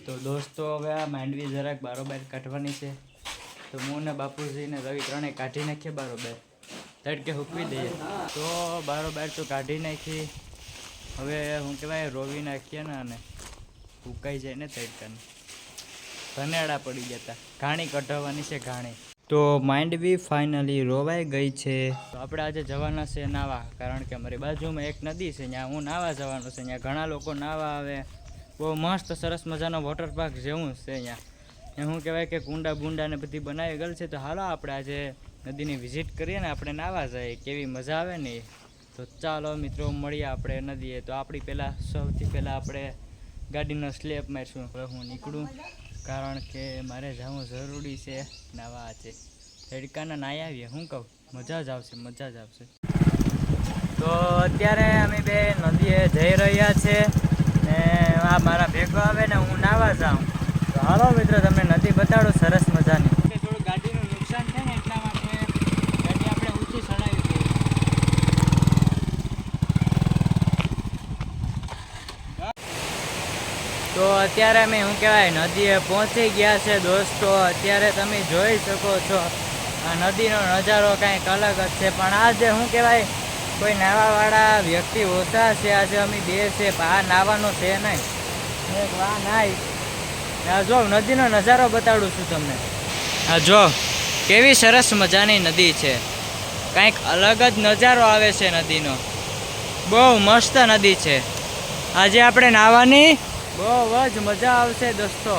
તો દોસ્તો હવે આ માંડવી જરાક બારોબાર કાઢવાની છે. તો હું ને બાપુજીને રવિ ત્રણે કાઢી નાખીએ બારોબાર, તડકે હૂકવી દઈએ. તો બારોબાર તો કાઢી નાખી. હવે શું કહેવાય, રોવી નાખીએ ને અને ઉકાઈ જાય ને તડકાને. ધનેડા પડી ગયા હતા, ઘાણી કઢાવવાની છે ઘાણી. તો માંડવી ફાઇનલી રોવાઈ ગઈ છે. તો આપણે આજે જવાના છે નાવા, કારણ કે અમારી બાજુમાં એક નદી છે, ત્યાં હું નાવા જવાનું છે. ત્યાં ઘણા લોકો નાવા આવે. બહુ મસ્ત સરસ મજાનો વોટર પાર્ક જેવું છે. અહીંયા શું કહેવાય કે કુંડા બુંડા ને બધી બનાવી ગયેલ છે. તો હાલો આપણે આજે નદીની વિઝિટ કરીએ ને આપણે નાવા જઈએ, કેવી મજા આવે ને. તો ચાલો મિત્રો મળીએ આપણે નદીએ. તો આપણી સૌથી પહેલાં આપણે ગાડીનો સ્લેપ મારીશું. હવે હું નીકળું, કારણ કે મારે જવું જરૂરી છે નાવા. છે તડકાના નાહી આવીએ, શું કહું, મજા જ આવશે, મજા જ આવશે. તો અત્યારે અમે બે નદીએ જઈ રહ્યા છે ને આ મારા ભેગો આવે ને હું નાવા જાઉં. તો હાલો મિત્રો તમને નદી બતાડો સરસ મજાની. થોડું ગાડીનું નુકસાન થાય ને એટલા માટે ગાડી આપણે ઊંચી ચડાવી દઈએ. તો અત્યારે અમે શું કહેવાય નદીએ પહોંચી ગયા છે દોસ્તો. અત્યારે તમે જોઈ શકો છો આ નદીનો નજારો કાંઈક અલગ જ છે. પણ આજે શું કહેવાય કોઈ નાવાવાળા વ્યક્તિ ઓછા છે. આજે અમે બે છે, આ નાવાનો છે નહીં. એક વાહ નાય. આ જો નદીનો નજારો બતાડું છું તમને. આ જો કેવી સરસ મજાની નદી છે, કાંઈક અલગ જ નજારો આવે છે નદીનો. બહુ મસ્ત નદી છે. આજે આપણે નાવાની બહુ જ મજા આવશે દોસ્તો.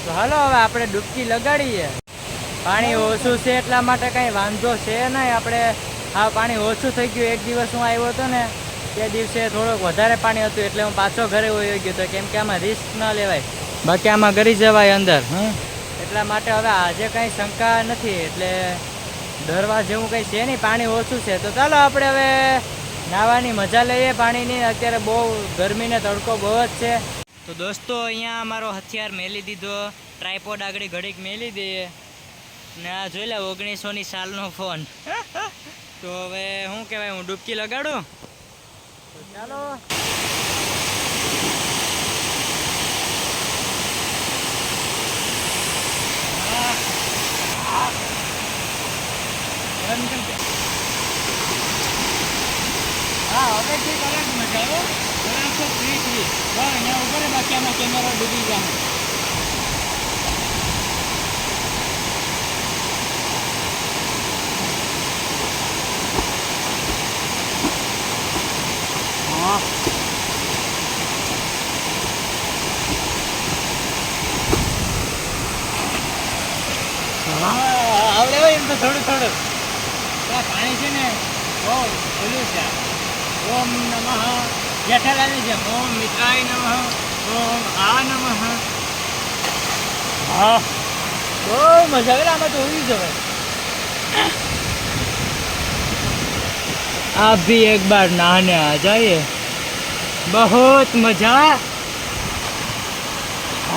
તો હાલો હવે આપણે ડૂબકી લગાડીએ. પાણી ઓછું છે એટલા માટે કાંઈ વાંધો છે નહીં. આપણે હા પાણી ઓછું થઈ ગયું. એક દિવસ હું આવ્યો હતો ને તે દિવસે થોડુંક વધારે પાણી હતું, એટલે હું પાછો ઘરે વયો ગયો હતો, કેમ કે આમાં રિસ્ક ન લેવાય, બાકી આમાં ગરી જવાય અંદર. એટલા માટે હવે આજે કાંઈ શંકા નથી, એટલે ડરવા જેવું કંઈ છે નહીં. પાણી ઓછું છે. તો ચાલો આપણે હવે નાહવાની મજા લઈએ પાણીની. અત્યારે બહુ ગરમીને તડકો બહુ જ છે. તો દોસ્તો અહીંયા અમારો હથિયાર મેલી દીધો, ટ્રાયપોડ આગળ ઘડીક મેલી દઈએ ને આ જોઈ લે 1900ની સાલનો ફોન. તો હવે શું કહેવાય, હું ડૂબકી લગાડું. તો ચાલો હા હવે ઠીક અલગ મજા આવ્યો. બરાબર ફ્રી અહીંયા ઉપર બાકી આમાં કેમેરો ડૂબી જાય. આવડે હોય એમ તો થોડું થોડું. પાણી છે ને બહુ ઓલું છે. ઓમ નમઃ જેઠાલાલની છે. ઓમ મિત્રાય નમઃ, ઓમ આ નમઃ. હા બહુ મજા આવે. આમાં તો ઉડી જવાય. आप भी एक बार नहाने आ जाइए, बहुत मजा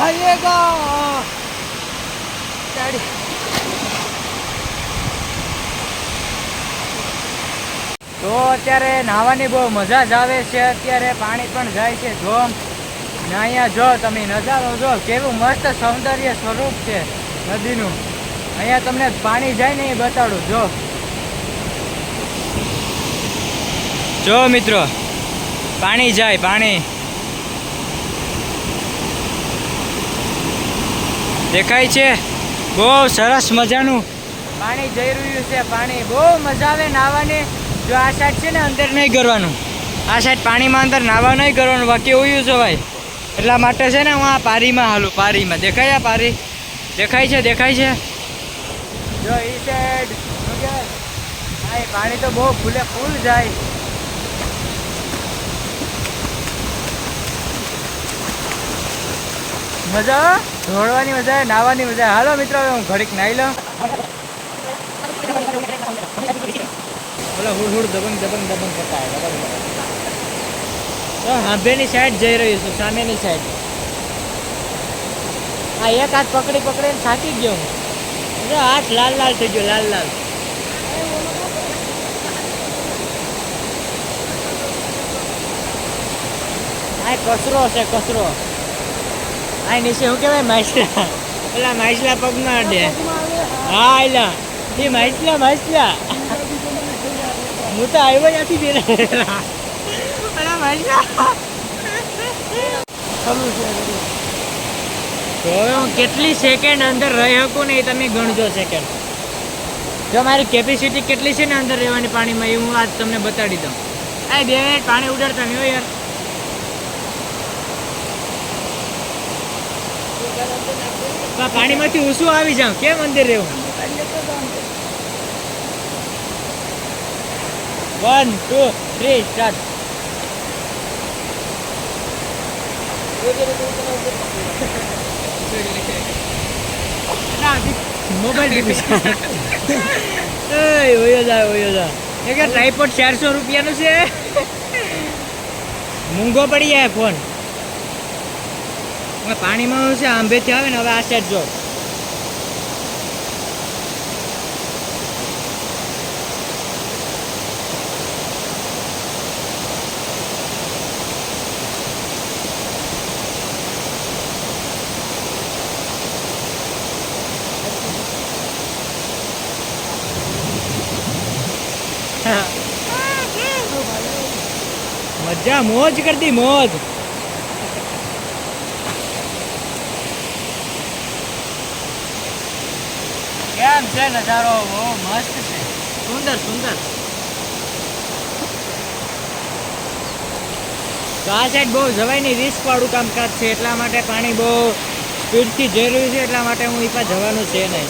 आएगा. તો અત્યારે નાહવાની બહુ મજા જ આવે છે. અત્યારે પાણી પણ જાય છે જોમ ને. અહીંયા જો તમે નજારો જો, કેવું મસ્ત સૌંદર્ય સ્વરૂપ છે નદીનું. અહીંયા તમને પાણી જાય ને એ બતાડું. જો મિત્રો પાણી જાય, પાણી દેખાય છે. બહુ સરસ મજાનું પાણી જઈ રહ્યું છે. પાણી બહુ મજા આવે નાહવાની. જો આ સાઈડ છે ને અંદર નહીં કરવાનું, આ સાઈડ પાણીમાં અંદર નાહવા નહીં કરવાનું, બાકી ઉયું જવાય. એટલા માટે છે ને હું આ પારીમાં હાલું. પારીમાં દેખાય, આ પારી દેખાય છે, દેખાય છે. જો એ સાઈડ હા એ પાણી તો બહુ ફૂલ જાય. મજા દોડવાની મજા આવે, નાહવાની મજા આવે. હાલો મિત્રો હવે હું ઘડીક નાહી લઉં. ઓલા હુડ દબંગ કરતા તો હાંભેની સાઈડ જઈ રહ્યું છું, સામેની સાઈડ. આ એક હાથ પકડીને થાકી ગયો હું. હાથ લાલ થઈ ગયો, લાલ. આ કચરો છે, કચરો. આ નીચે શું કહેવાય માછલા, પેલા માછલા પગમાં અડે. હા એલા એ માછલા હું તો આવ્યો નથી પેલા માછલા. તો હવે હું કેટલી સેકન્ડ અંદર રહી શકું ને એ તમે ગણજો સેકન્ડ. જો મારી કેપેસિટી કેટલી છે ને અંદર રહેવાની પાણીમાં એ હું આજ તમને બતાડી દઉં. આ 2 મિનિટ પાણી ઉડાડતા નહીં હો યાર. પાણીમાંથી ઊંસું આવી જાઉં કેમ અંદર રહેવું. 1 2 3 સ્ટાર્ટ. મોબાઈલ ટ્રાયપોડ 400 રૂપિયાનું છે. મૂંગો પડી જાય ફોન. પાણીમાં છે આંબેથી આવે ને. હવે આ સાઈડ જો મજા મોજ કરતી મોજ. કેમ છે નજારો? બહુ મસ્ત છે, સુંદર સુંદર. તો આ સાઈડ બહુ જવાય નહીં, રિસ્ક વાળું કામકાજ છે એટલા માટે પાણી બહુ સ્પીડથી જઈ રહ્યું છે એટલા માટે હું એ પાસે જવાનું છે નહીં.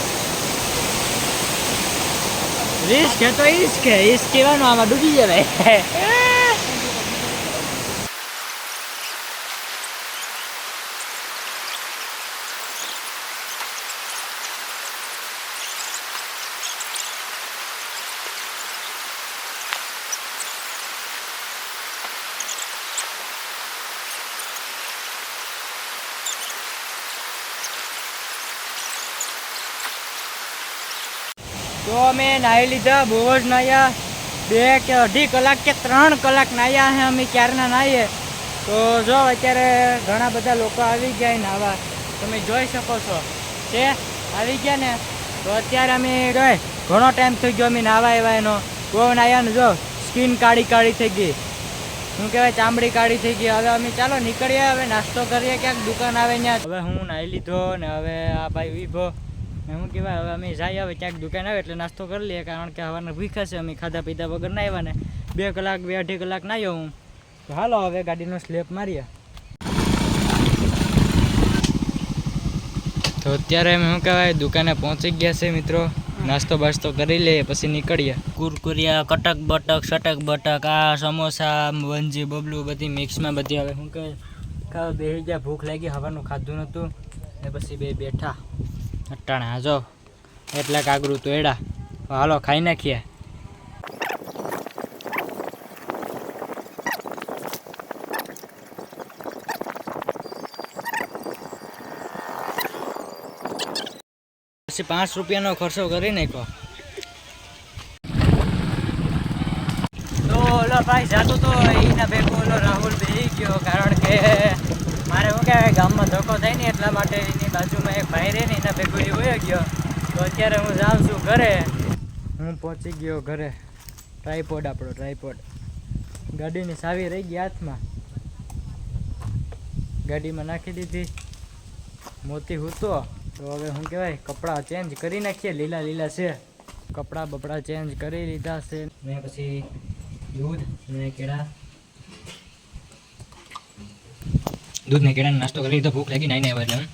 રિસ્ક છે તો ઈસ્ક કહેવાનું, આમાં ડૂબી જવાય. તો અમે નાહી લીધા, બહુ જ નાહ્યા. 2 કે 2.5 કલાક કે 3 કલાક નાહ્યા હે અમે ક્યારના નાહીએ. તો જો અત્યારે ઘણા બધા લોકો આવી ગયા નાહવા, તમે જોઈ શકો છો તે આવી ગયા ને. તો અત્યારે અમે ઘણો ટાઈમ થઈ ગયો અમે નાહવા આવ્યા એનો. બહુ નાહ્યા ને જો સ્કિન કાળી કાળી થઈ ગઈ, શું કહેવાય ચામડી કાળી થઈ ગઈ. હવે અમે ચાલો નીકળીએ, હવે નાસ્તો કરીએ ક્યાંક દુકાન આવે ત્યાં. હવે હું નાહી લીધો ને હવે આ ભાઈ વીભો શું કહેવાય. હવે અમે જઈએ, હવે ક્યાંક દુકાન આવે એટલે નાસ્તો કરી લઈએ, કારણ કે હવારના ભૂખ્યા છે અમે, ખાધા પીધા વગર ના આવ્યા ને. 2 કલાક 2.5 કલાક નાહ્યો હું. તો હાલો હવે ગાડીનો સ્લેપ મારીએ. તો અત્યારે અમે શું કહેવાય દુકાને પહોંચી ગયા છે મિત્રો. નાસ્તો બાસ્તો કરી લઈએ પછી નીકળીએ. કુરકુરિયા, કટક બટક, સટક બટક, આ સમોસા, વંજી બબલું બધી મિક્સમાં બધી. હવે શું કહેવાય ખાવા બેસી ગયા, ભૂખ લાગી, હવાનું ખાધું નહોતું ને પછી બેઠા અટાણા. જો એટલા કાગરું તો એડા. હાલો ખાઈ નાખીએ. પછી 5 રૂપિયાનો ખર્ચો કરી નાખ્યો. તો ઓલો ભાઈ જાતો તો એના ભેગો ઓલો રાહુલ બેસી ગયો, કારણ કે મારે શું કહેવાય ગામમાં ધક્કો થાય ને એટલા માટે એની બાજુમાં એક ભાઈ રહે ને એના ભેગો એ વયો ગયો. તો અત્યારે હું જાઉં છું ઘરે. હું પહોંચી ગયો ઘરે. ટ્રાયપોડ આપણો ટ્રાયપોડ, ગાડીની ચાવી રહી ગઈ હાથમાં, ગાડીમાં નાખી દીધી. મોતી હૂતો તો હવે શું કહેવાય કપડાં ચેન્જ કરી નાખીએ. લીલા લીલા છે કપડાં બપડા ચેન્જ કરી લીધા છે. ને પછી દૂધ ને કેળા, દૂધ ને કેળાનો નાસ્તો કરી લીધો. ભૂખ લાગી નાઈને આવ્યા એટલે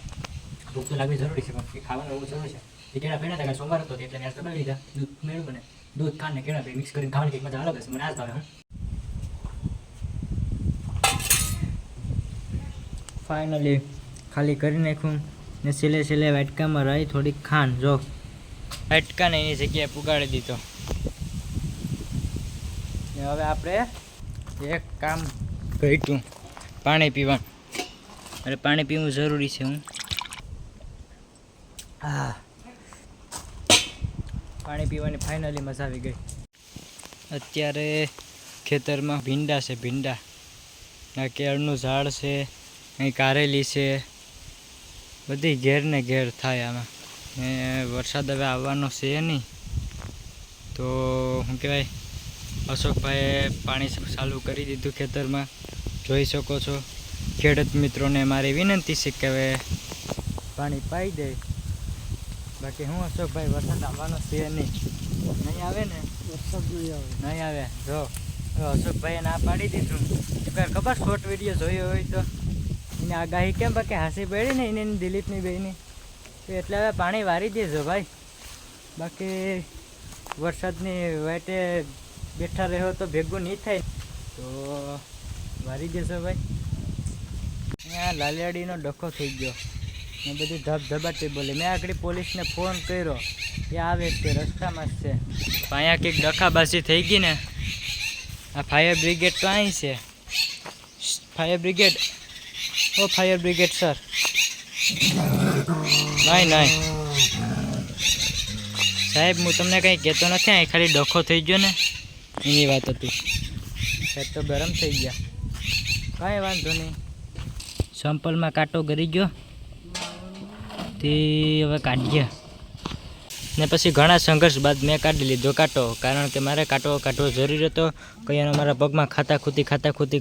ભૂખ તો લાગવી જરૂરી છે, પણ ખાવાનું એવું જરૂરી છે. એ કેળા પહેલા હતા સોમવાર હતો એટલે નાસ્તો કરી લીધા. દૂધ મેળવું મને દૂધ ખાંડ ને કેળા મિક્સ કરીને ખાવાની કંઈક મજા અલગ હશે, મને આ જ ભાવે. ફાઇનલી ખાલી કરી નાખ્યું ને છેલ્લે છેલ્લે વાટકામાં રહી થોડીક ખાંડ. જો વાટકાને એની જગ્યાએ પુગાડી દીધો. ને હવે આપણે એક કામ ઘટ્યું, પાણી પીવાનું. અરે પાણી પીવું જરૂરી છે. હું પાણી પીવાની ફાઇનલી મજા આવી ગઈ. અત્યારે ખેતરમાં ભીંડા છે, ભીંડા ના કેળનું ઝાડ છે, અહીં કારેલી છે બધી ઘેર ને ઘેર થાય આમાં. ને વરસાદ હવે આવવાનો છે નહીં, તો શું કહેવાય, અશોકભાઈએ પાણી ચાલુ કરી દીધું ખેતરમાં. જોઈ શકો છો. ખેડૂત મિત્રોને મારી વિનંતી છે કે હવે પાણી પાઈ દે. બાકી હું અશોકભાઈ, વરસાદ આવવાનો છે નહીં આવે ને, વરસાદ નહીં આવે. જો અશોકભાઈએ ના પાડી દીધું. ખબર શોર્ટ વિડીયો જોયો હોય તો એને આગાહી કેમ બાકી હાંસી પડી ને એને દિલીપની બેની, એટલે હવે પાણી વારી દેજો ભાઈ. બાકી વરસાદની વાટે બેઠા રહ્યો તો ભેગું નહીં થાય, તો વારી દેશો ભાઈ. અહીંયા લાલિયાડીનો ડખો થઈ ગયો ને બધી ધબધબાટી બોલી. મેં આગળ પોલીસને ફોન કર્યો, એ આવે છે, રસ્તામાં જ છે. અહીંયા કંઈક ડખાબાજી થઈ ગઈ ને. આ ફાયર બ્રિગેડ તો અહીં છે. ફાયર બ્રિગેડ, ઓ ફાયર બ્રિગેડ સર. નહીં નહીં સાહેબ, હું તમને કંઈ કહેતો નથી. અહીં ખાલી ડખો થઈ ગયો ને એની વાત હતી. સાહેબ તો ગરમ થઈ ગયા. કાંઈ વાંધો નહીં. સંપલમાં કાંટો ગરી ગયો તે હવે કાઢીએ. ને પછી ઘણા સંઘર્ષ બાદ મેં કાઢી લીધો કાંટો, કારણ કે મારે કાંટો કાઢવો જરૂરી હતો. કયાનો મારા પગમાં ખાતાખૂતી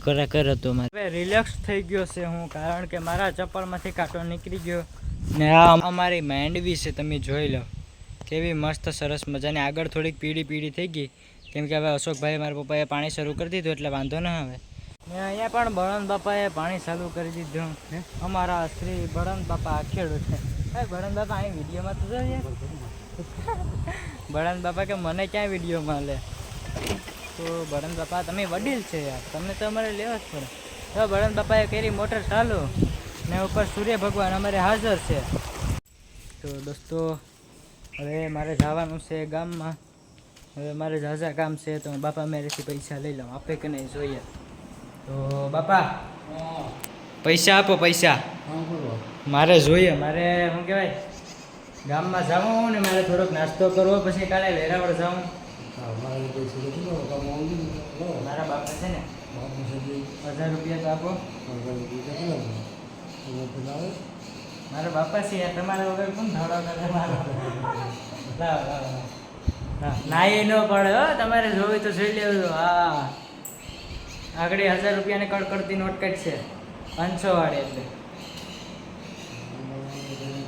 કર હતો. હવે રિલેક્સ થઈ ગયો છે હું, કારણ કે મારા ચપ્પલમાંથી કાંટો નીકળી ગયો. ને આ અમારી માંડવી છે, તમે જોઈ લો કેવી મસ્ત સરસ મજાની. આગળ થોડીક પીળી થઈ ગઈ, કેમ કે હવે અશોકભાઈ મારા પપ્પાએ પાણી શરૂ કરી દીધું એટલે વાંધો ન આવે. ને અહીંયા પણ બળવંત બાપાએ પાણી ચાલુ કરી દીધું. અમારા શ્રી બળવંત બાપા ખેડૂત છે. બળવંત બાપા અહીં વિડીયોમાં તો જોઈએ. બળવંત બાપા કે મને ક્યાં વિડીયોમાં લે. તો બળવંત બાપા તમે વડીલ છે યાર, તમને તો અમારે લેવા જ પડે. તો બળવંત બાપાએ કરી મોટર ચાલુ ને ઉપર સૂર્ય ભગવાન અમારે હાજર છે. તો દોસ્તો હવે મારે જવાનું છે ગામમાં. હવે મારે ઝાઝા કામ છે, તો બાપા મેરેથી પૈસા લઈ લઉં. આપે કે નહીં જોઈએ. તો બાપા પૈસા આપો, પૈસા મારે જોઈએ. મારે શું કહેવાય, ગામમાં જાઉં ને મારે થોડોક નાસ્તો કરવો, પછી કાલે વેરાવળ જાઉં. મારા બાપા છે ને 1000 રૂપિયા તો આપો. મારા બાપા છે યાર, તમારા વગર કોણ ધાડો કરે મારો. ના એ ન પડે હો, તમારે જોવી તો જોઈ લેવું. હા આગળ 1000 રૂપિયાની કડકડતી નોટ કાઢશે 500 વાળી. એટલે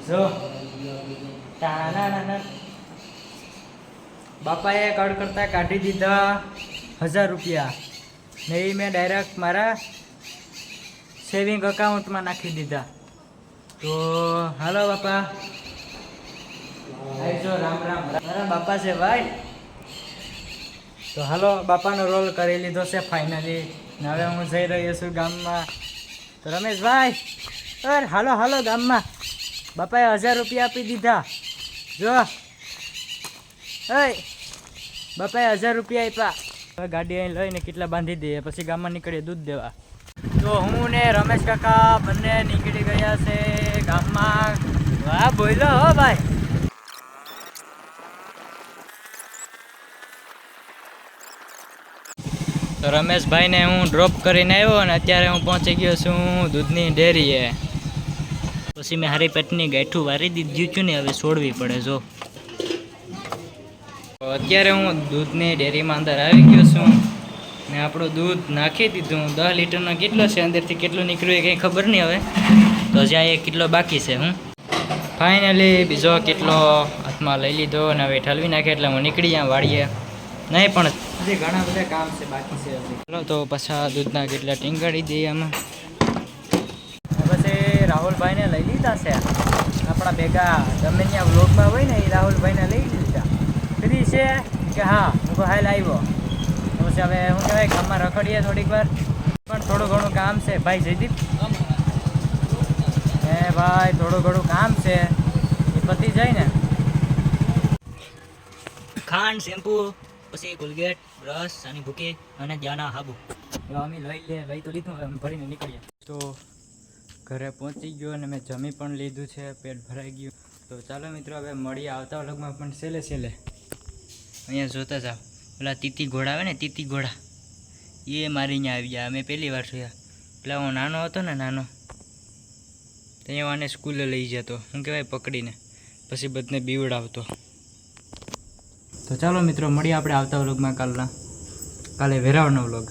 જો ના બાપાએ કડકડતા કાઢી દીધા 1000 રૂપિયા ને એ મેં ડાયરેક્ટ મારા સેવિંગ અકાઉન્ટમાં નાખી દીધા. તો હાલો બાપા, આવજો. રામ રામ. મારા બાપા છે ભાઈ. તો હાલો, બાપાનો રોલ કરી લીધો છે ફાઇનલી. ને હવે હું જઈ રહ્યો છું ગામમાં. તો રમેશભાઈ, અરે હાલો ગામમાં. બાપાએ 1000 રૂપિયા આપી દીધા. જો બાપાએ 1000 રૂપિયા આપ્યા. હવે ગાડી અહીં લઈને કેટલા બાંધી દઈએ, પછી ગામમાં નીકળીએ દૂધ દેવા. તો હું ને રમેશ કાકા બંને નીકળી ગયા છે ગામમાં. વાહ બોલો હો ભાઈ. તો રમેશભાઈને હું ડ્રોપ કરીને આવ્યો અને અત્યારે હું પહોંચી ગયો છું દૂધની ડેરીએ. પછી મેં હારી પેટની ગાંઠું વારી દીધું છું ને, હવે છોડવી પડે. જો અત્યારે હું દૂધની ડેરીમાં અંદર આવી ગયો છું ને આપણું દૂધ નાખી દીધું. 10 લીટરનો કેટલો છે, અંદરથી કેટલું નીકળ્યું એ કંઈ ખબર નહીં હવે. તો જ્યાં એક કેટલો બાકી છે. હું ફાઇનલી બીજો કેટલો હાથમાં લઈ લીધો અને હવે ઠલવી નાખે એટલે હું નીકળી જાઉં વાળીએ. નહીં પણ હજી ઘણા બધા કામ છે બાકી છે હજી. ચલો તો પાછા દૂધના કેટલા ટીંગાડી દઈએ આમાં. પછી રાહુલભાઈને લઈ લીધા છે આપણા ભેગા. તમે ત્યાં વ્લોગમાં હોય ને એ રાહુલભાઈને લઈ લીધા. ફ્રી છે કે હા, હું હાલ આવ્યો. પછી હવે શું કહેવાય, ગામમાં રખડીએ થોડીક વાર. પણ થોડું ઘણું કામ છે ભાઈ જયદીપ. ભાઈ થોડું ઘણું કામ છે, એ પતી જાય ને. ખાંડ, શેમ્પૂ, પછી કોલગેટ, બ્રશ, સાની ભૂકી અને જાના હાબુ અમે લઈ તો લીધું. અમે ભરીને નીકળીએ. તો ઘરે પહોંચી ગયો અને મેં જમી પણ લીધું છે, પેટ ભરાઈ ગયું. તો ચાલો મિત્રો, હવે મળીએ આવતા વ્લોગમાં. પણ છેલ્લે અહીંયા જોતા જાઓ, પેલા તીતી ઘોડા આવે ને, તીતી ઘોડા એ મારી અહીંયા આવી ગયા. અમે પહેલી વાર જોયા. પેલા હું નાનો હતો ને, નાનો ત્યાં આને સ્કૂલે લઈ જતો શું કહેવાય પકડીને, પછી બધાને બીવડાવતો. તો ચાલો મિત્રો મળીએ આપણે આવતા વ્લોગમાં કાલે વેરાવળનો વ્લોગ.